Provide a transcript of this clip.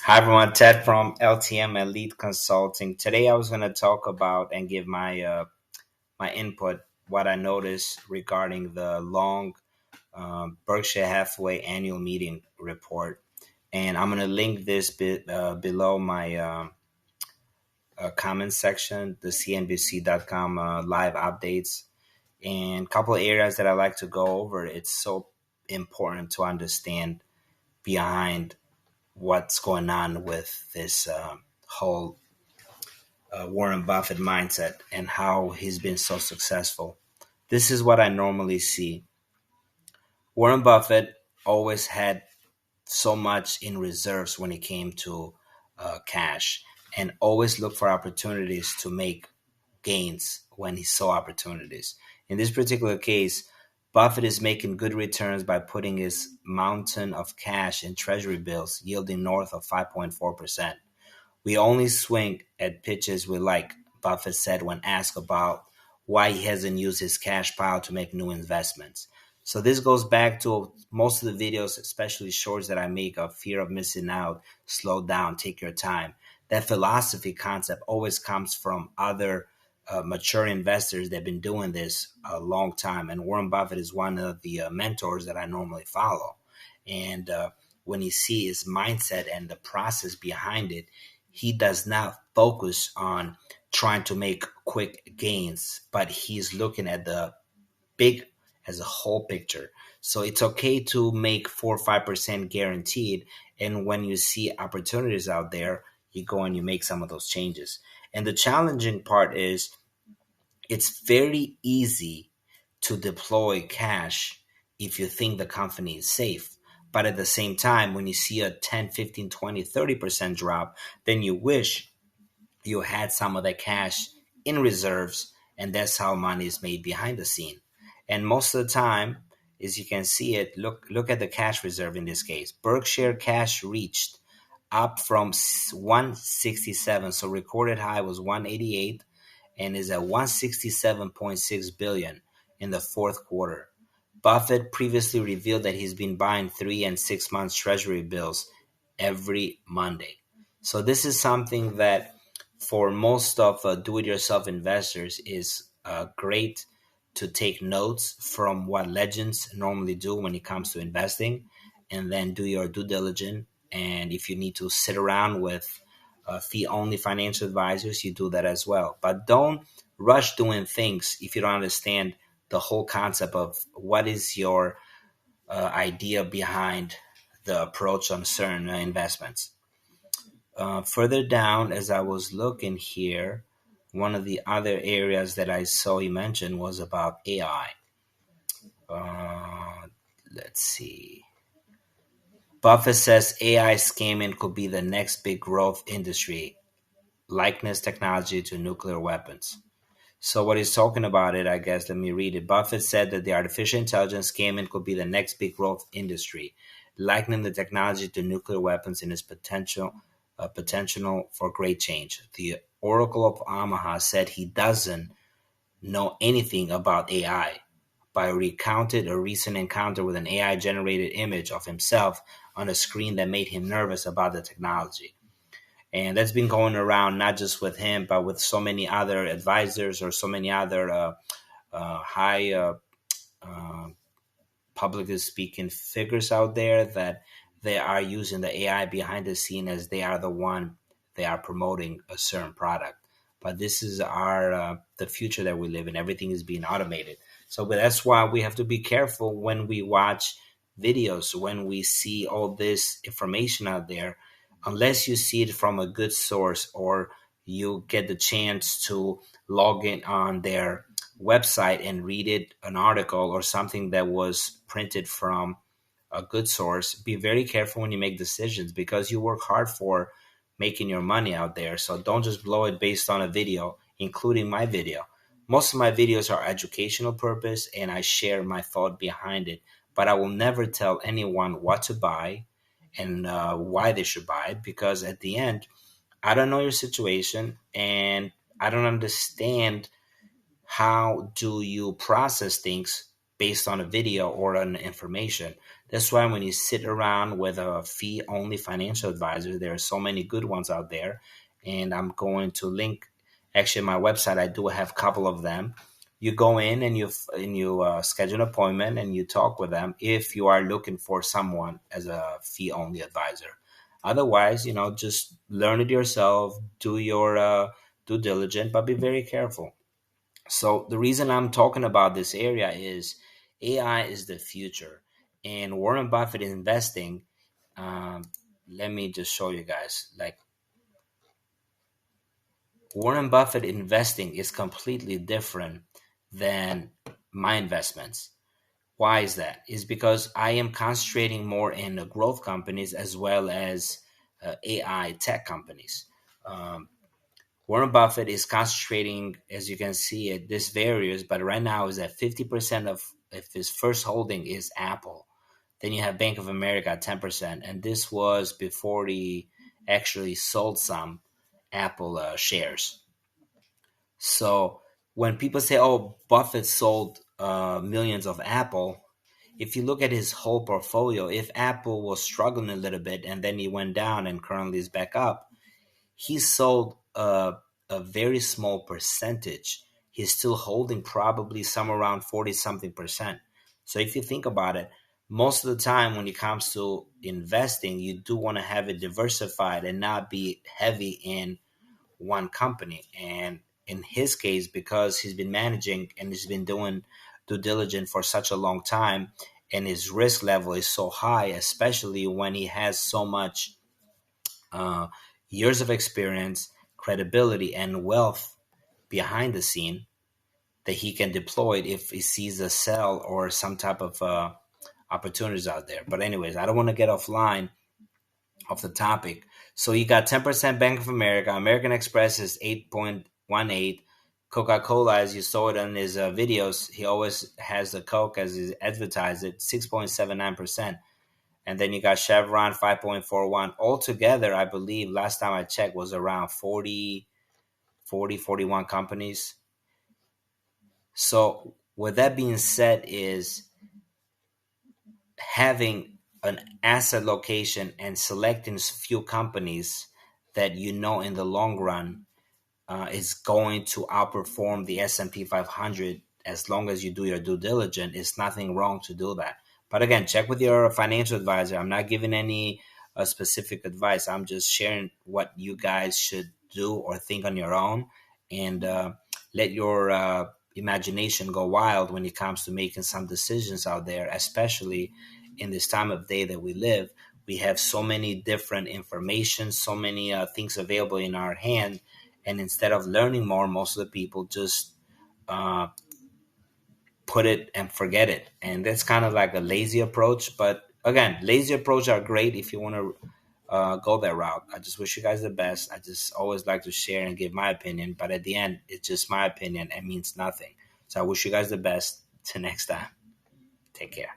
Hi everyone, Ted from LTM Elite Consulting. Today I was going to talk about and give my input what I noticed regarding the long Berkshire Hathaway annual meeting report, and I'm going to link this bit below my comment section, the CNBC.com live updates, and a couple of areas that I like to go over. It's so important to understand behind what's going on with this whole Warren Buffett mindset and how he's been so successful. This is what I normally see. Warren Buffett always had so much in reserves when it came to cash and always looked for opportunities to make gains when he saw opportunities. In this particular case, Buffett is making good returns by putting his mountain of cash in treasury bills yielding north of 5.4%. We only swing at pitches we like, Buffett said when asked about why he hasn't used his cash pile to make new investments. So this goes back to most of the videos, especially shorts that I make of fear of missing out, slow down, take your time. That philosophy concept always comes from other mature investors that have been doing this a long time. And Warren Buffett is one of the mentors that I normally follow. And when you see his mindset and the process behind it, he does not focus on trying to make quick gains, but he's looking at the big as a whole picture. So it's okay to make 4 or 5% guaranteed. And when you see opportunities out there, you go and you make some of those changes. And the challenging part is it's very easy to deploy cash if you think the company is safe. But at the same time, when you see a 10, 15, 20, 30% drop, then you wish you had some of that cash in reserves, and that's how money is made behind the scene. And most of the time, as you can see it, look at the cash reserve in this case. Berkshire cash reached up from 167, so recorded high was 188 and is at 167.6 billion in the fourth quarter. Buffett previously revealed that he's been buying 3 and 6 months treasury bills every Monday. So this is something that for most of do-it-yourself investors is great to take notes from what legends normally do when it comes to investing, and then do your due diligence. And if you need to sit around with fee-only financial advisors, you do that as well. But don't rush doing things if you don't understand the whole concept of what is your idea behind the approach on certain investments. Further down, as I was looking here, one of the other areas that I saw you mentioned was about AI. Uh, let's see. Buffett says AI scamming could be the next big growth industry, likeness technology to nuclear weapons. So what he's talking about it, I guess, let me read it. Buffett said that the artificial intelligence scamming could be the next big growth industry, likening the technology to nuclear weapons in its potential for great change. The Oracle of Omaha said he doesn't know anything about AI, but recounted a recent encounter with an AI-generated image of himself on a screen that made him nervous about the technology. And that's been going around not just with him, but with so many other advisors or so many other high uh, public speaking figures out there that they are using the AI behind the scene as they are the one they are promoting a certain product. But this is our the future that we live in. Everything is being automated. So but that's why we have to be careful when we watch videos, when we see all this information out there, unless you see it from a good source or you get the chance to log in on their website and read it, an article or something that was printed from a good source. Be very careful when you make decisions because you work hard for making your money out there. So don't just blow it based on a video, including my video. Most of my videos are educational purpose and I share my thought behind it, but I will never tell anyone what to buy and why they should buy it because at the end, I don't know your situation and I don't understand how do you process things based on a video or on information. That's why when you sit around with a fee only financial advisor, there are so many good ones out there. And I'm going to link, actually, my website, I do have a couple of them. You go in and you schedule an appointment and you talk with them if you are looking for someone as a fee only advisor. Otherwise, just learn it yourself, do your due diligence, but be very careful. So the reason I'm talking about this area is AI is the future, and Warren Buffett investing. Um, Let me just show you guys. Like, Warren Buffett investing is completely different than my investments. Why is that? Is because I am concentrating more in the growth companies as well as AI tech companies. Um, Warren Buffett is concentrating, as you can see, this varies, but right now is at 50% of his first holding is Apple. Then you have Bank of America at 10%, and this was before he actually sold some Apple shares. So when people say, "Oh, Buffett sold millions of Apple," if you look at his whole portfolio, if Apple was struggling a little bit and then he went down and currently is back up, he sold a very small percentage. He's still holding probably somewhere around 40 something percent. So if you think about it, most of the time when it comes to investing, you do want to have it diversified and not be heavy in one company. And in his case, because he's been managing and he's been doing due diligence for such a long time, and his risk level is so high, especially when he has so much uh, years of experience, credibility, and wealth behind the scene that he can deploy it if he sees a sell or some type of opportunities out there. But anyways, I don't want to get offline of the topic. So you got 10% Bank of America. American Express is 8.18. Coca-Cola, as you saw it on his videos, he always has the Coke as he advertised it, 6.79%. And then you got Chevron, 5.41. Altogether, I believe, last time I checked, was around 41 companies. So with that being said, is having an asset location and selecting few companies that in the long run is going to outperform the S&P 500 as long as you do your due diligence. It's nothing wrong to do that. But again, check with your financial advisor. I'm not giving any specific advice. I'm just sharing what you guys should do or think on your own, and let your imagination go wild when it comes to making some decisions out there, especially in this time of day that we live. We have so many different information, so many things available in our hand, and instead of learning more, most of the people just uh, put it and forget it. And that's kind of like a lazy approach. But again, lazy approach are great if you want to go that route. I just wish you guys the best. I just always like to share and give my opinion, but at the end, it's just my opinion. It means nothing. So I wish you guys the best. Till next time, take care.